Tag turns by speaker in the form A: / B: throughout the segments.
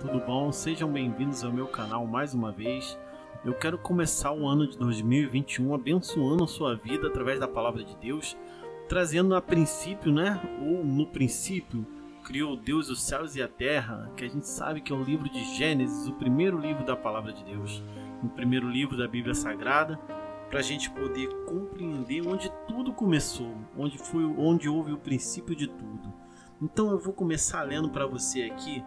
A: tudo bom? Sejam bem-vindos ao meu canal mais uma vez. Eu quero começar o ano de 2021 abençoando a sua vida através da palavra de Deus, trazendo a princípio, ou no princípio, criou Deus os céus e a terra, que a gente sabe que é o livro de Gênesis, o primeiro livro da palavra de Deus, o primeiro livro da Bíblia Sagrada, para a gente poder compreender onde tudo começou, onde houve o princípio de tudo. Então eu vou começar lendo para você aqui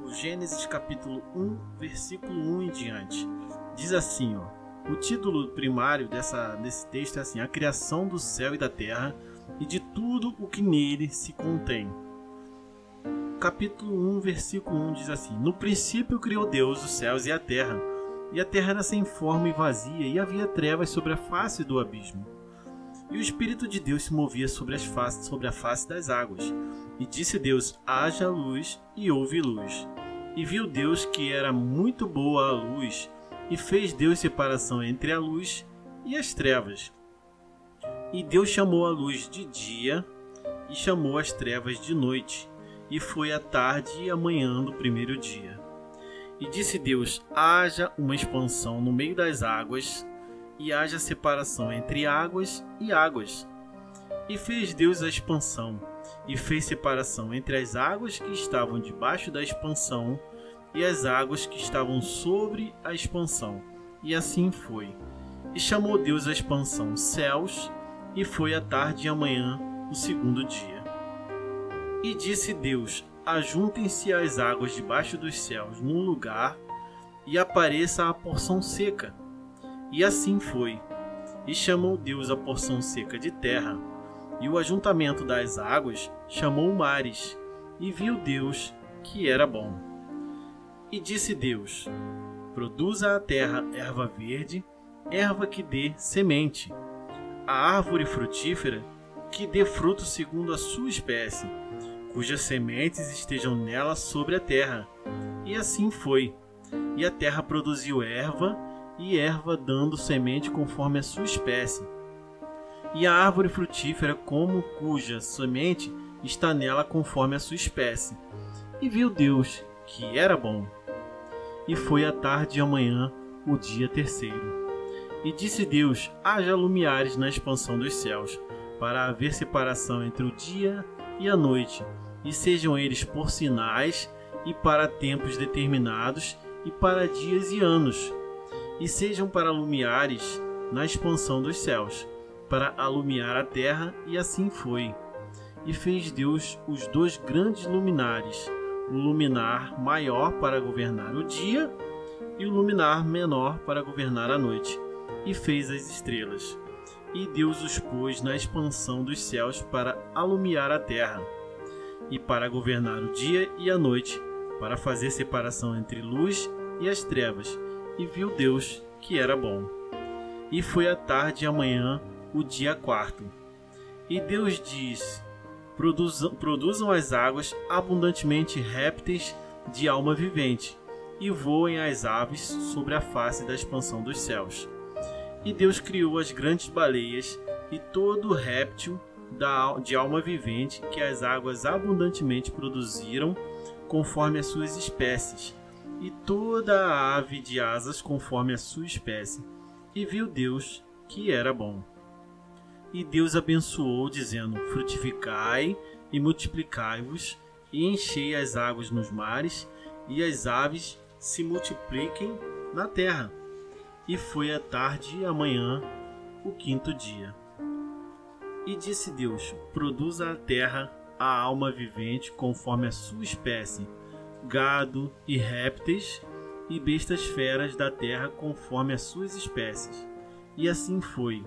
A: no Gênesis capítulo 1, versículo 1 em diante. Diz assim, o título primário desse texto é assim: a criação do céu e da terra e de tudo o que nele se contém. Capítulo 1, versículo 1 diz assim: no princípio criou Deus os céus e a terra era sem forma e vazia, e havia trevas sobre a face do abismo. E o Espírito de Deus se movia sobre a face das águas. E disse Deus: haja luz, e houve luz. E viu Deus que era muito boa a luz, e fez Deus separação entre a luz e as trevas. E Deus chamou a luz de dia, e chamou as trevas de noite. E foi a tarde e a manhã do primeiro dia. E disse Deus: haja uma expansão no meio das águas, e haja separação entre águas e águas. E fez Deus a expansão, e fez separação entre as águas que estavam debaixo da expansão e as águas que estavam sobre a expansão. E assim foi. E chamou Deus a expansão céus, e foi a tarde e a manhã o segundo dia. E disse Deus: ajuntem-se as águas debaixo dos céus num lugar, e apareça a porção seca. E assim foi. E chamou Deus a porção seca de terra, e o ajuntamento das águas chamou mares. E viu Deus que era bom. E disse Deus: produza a terra erva verde, erva que dê semente, a árvore frutífera que dê fruto segundo a sua espécie, cujas sementes estejam nela sobre a terra. E assim foi. E a terra produziu erva, e erva dando semente conforme a sua espécie. E a árvore frutífera cuja semente está nela conforme a sua espécie. E viu Deus que era bom. E foi a tarde e a manhã o dia terceiro. E disse Deus: haja lumiares na expansão dos céus, para haver separação entre o dia e a noite, e sejam eles por sinais, e para tempos determinados, e para dias e anos, e sejam para lumiares na expansão dos céus, para alumiar a terra. E assim foi. E fez Deus os dois grandes luminares, o luminar maior para governar o dia, e o luminar menor para governar a noite, e fez as estrelas. E Deus os pôs na expansão dos céus para alumiar a terra, e para governar o dia e a noite, para fazer separação entre luz e as trevas. E viu Deus que era bom. E foi a tarde e a manhã o dia quarto. E Deus diz: produzam as águas abundantemente répteis de alma vivente, e voem as aves sobre a face da expansão dos céus. E Deus criou as grandes baleias e todo réptil de alma vivente que as águas abundantemente produziram, conforme as suas espécies, e toda a ave de asas conforme a sua espécie. E viu Deus que era bom. E Deus abençoou, dizendo: frutificai e multiplicai-vos, e enchei as águas nos mares, e as aves se multipliquem na terra. E foi a tarde e a manhã o quinto dia. E disse Deus: produza a terra a alma vivente conforme a sua espécie, gado e répteis, e bestas feras da terra conforme as suas espécies. E assim foi.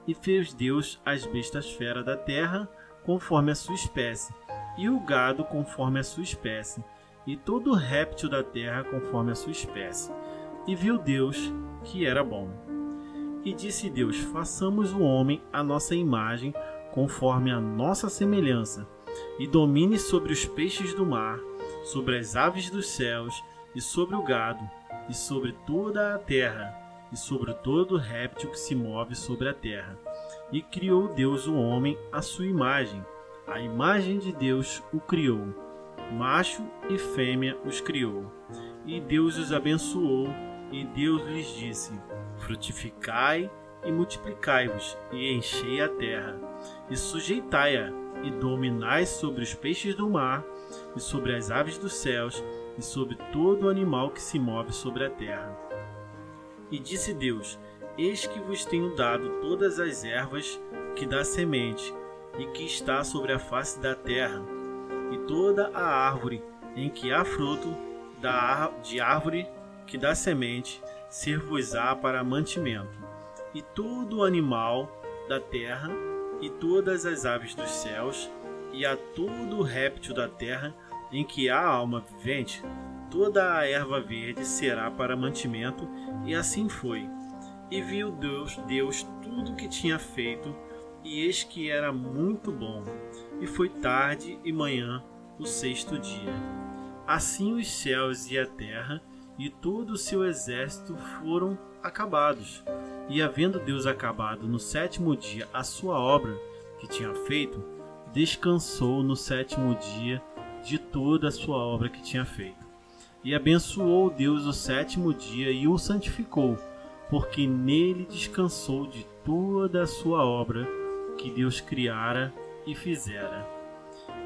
A: E fez Deus as bestas feras da terra conforme a sua espécie, e o gado conforme a sua espécie, e todo réptil da terra conforme a sua espécie. E viu Deus que era bom. E disse Deus: façamos o homem à nossa imagem, conforme a nossa semelhança, e domine sobre os peixes do mar, sobre as aves dos céus, e sobre o gado, e sobre toda a terra, e sobre todo réptil que se move sobre a terra. E criou Deus o homem à sua imagem, a imagem de Deus o criou. macho e fêmea os criou. E Deus os abençoou, e Deus lhes disse: frutificai e multiplicai-vos, e enchei a terra, e sujeitai-a, e dominai sobre os peixes do mar, e sobre as aves dos céus, e sobre todo animal que se move sobre a terra. E disse Deus: eis que vos tenho dado todas as ervas que dá semente, e que está sobre a face da terra, e toda a árvore em que há fruto de árvore que dá semente, ser-vos-á para mantimento, e todo o animal da terra, e todas as aves dos céus, e a todo o réptil da terra em que há alma vivente, toda a erva verde será para mantimento. E assim foi. E viu Deus tudo o que tinha feito, e eis que era muito bom. E foi tarde e manhã, o sexto dia. Assim os céus e a terra e todo o seu exército foram acabados. E havendo Deus acabado no sétimo dia a sua obra que tinha feito, descansou no sétimo dia de toda a sua obra que tinha feito. E abençoou Deus o sétimo dia e o santificou, porque nele descansou de toda a sua obra que Deus criara e fizera.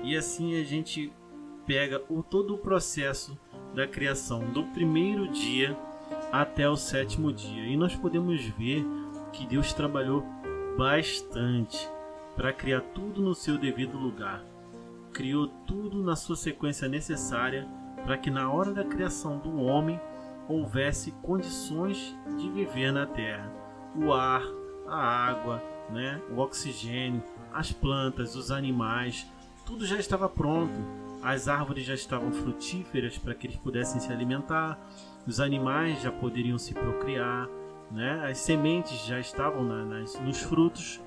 A: E assim a gente pega todo o processo da criação, do primeiro dia até o sétimo dia. E nós podemos ver que Deus trabalhou bastante para criar tudo no seu devido lugar. Criou tudo na sua sequência necessária para que na hora da criação do homem houvesse condições de viver na terra. O ar, a água, o oxigênio, as plantas, os animais, tudo já estava pronto. As árvores já estavam frutíferas para que eles pudessem se alimentar, os animais já poderiam se procriar, as sementes já estavam nos frutos,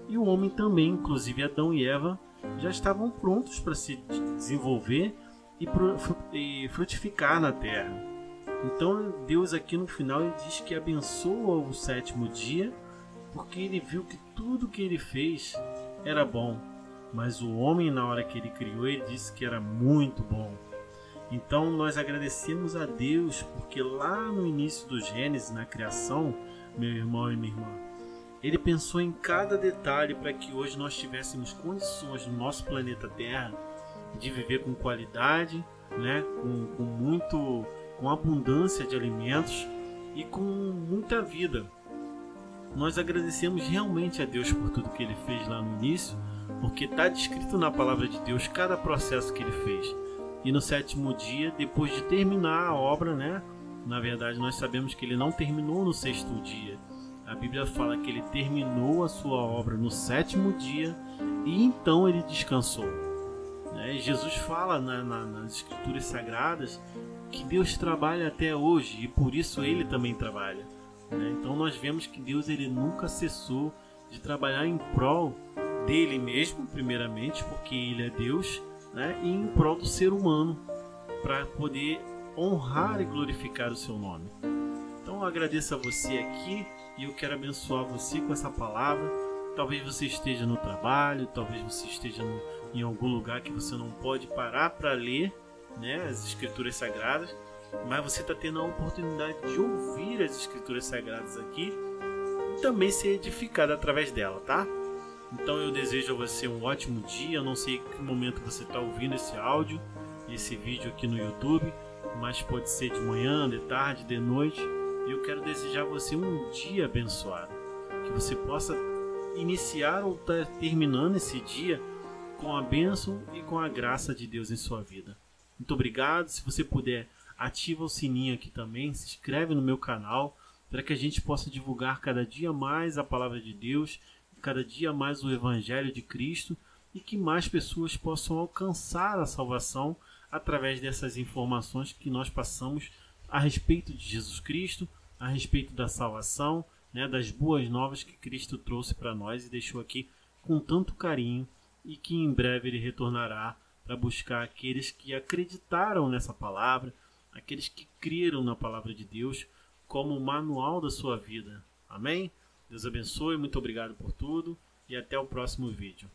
A: e o homem também, inclusive Adão e Eva, já estavam prontos para se desenvolver e frutificar na terra. Então Deus aqui no final ele diz que abençoa o sétimo dia, porque ele viu que tudo que ele fez era bom. Mas o homem, na hora que ele criou, ele disse que era muito bom. Então nós agradecemos a Deus, porque lá no início do Gênesis, na criação, meu irmão e minha irmã, ele pensou em cada detalhe para que hoje nós tivéssemos condições no nosso planeta Terra de viver com qualidade, com abundância de alimentos e com muita vida. Nós agradecemos realmente a Deus por tudo que ele fez lá no início, porque está descrito na palavra de Deus cada processo que ele fez. E no sétimo dia, depois de terminar a obra, na verdade nós sabemos que ele não terminou no sexto dia. A Bíblia fala que ele terminou a sua obra no sétimo dia e então ele descansou. Jesus fala nas Escrituras Sagradas que Deus trabalha até hoje e por isso ele também trabalha. Então nós vemos que Deus ele nunca cessou de trabalhar em prol dele mesmo, primeiramente, porque ele é Deus, e em prol do ser humano, para poder honrar e glorificar o seu nome. Então eu agradeço a você aqui e eu quero abençoar você com essa palavra. Talvez você esteja no trabalho, talvez você esteja em algum lugar que você não pode parar para ler as Escrituras Sagradas, mas você está tendo a oportunidade de ouvir as Escrituras Sagradas aqui e também ser edificado através dela, tá? Então eu desejo a você um ótimo dia. Eu não sei em que momento você está ouvindo esse áudio, esse vídeo aqui no YouTube, mas pode ser de manhã, de tarde, de noite. E eu quero desejar a você um dia abençoado, que você possa iniciar ou estar terminando esse dia com a bênção e com a graça de Deus em sua vida. Muito obrigado. Se você puder, ativa o sininho aqui também, se inscreve no meu canal, para que a gente possa divulgar cada dia mais a palavra de Deus, cada dia mais o Evangelho de Cristo, e que mais pessoas possam alcançar a salvação através dessas informações que nós passamos a respeito de Jesus Cristo, a respeito da salvação, das boas novas que Cristo trouxe para nós e deixou aqui com tanto carinho, e que em breve ele retornará para buscar aqueles que acreditaram nessa palavra, aqueles que creram na palavra de Deus como o manual da sua vida. Amém? Deus abençoe, muito obrigado por tudo e até o próximo vídeo.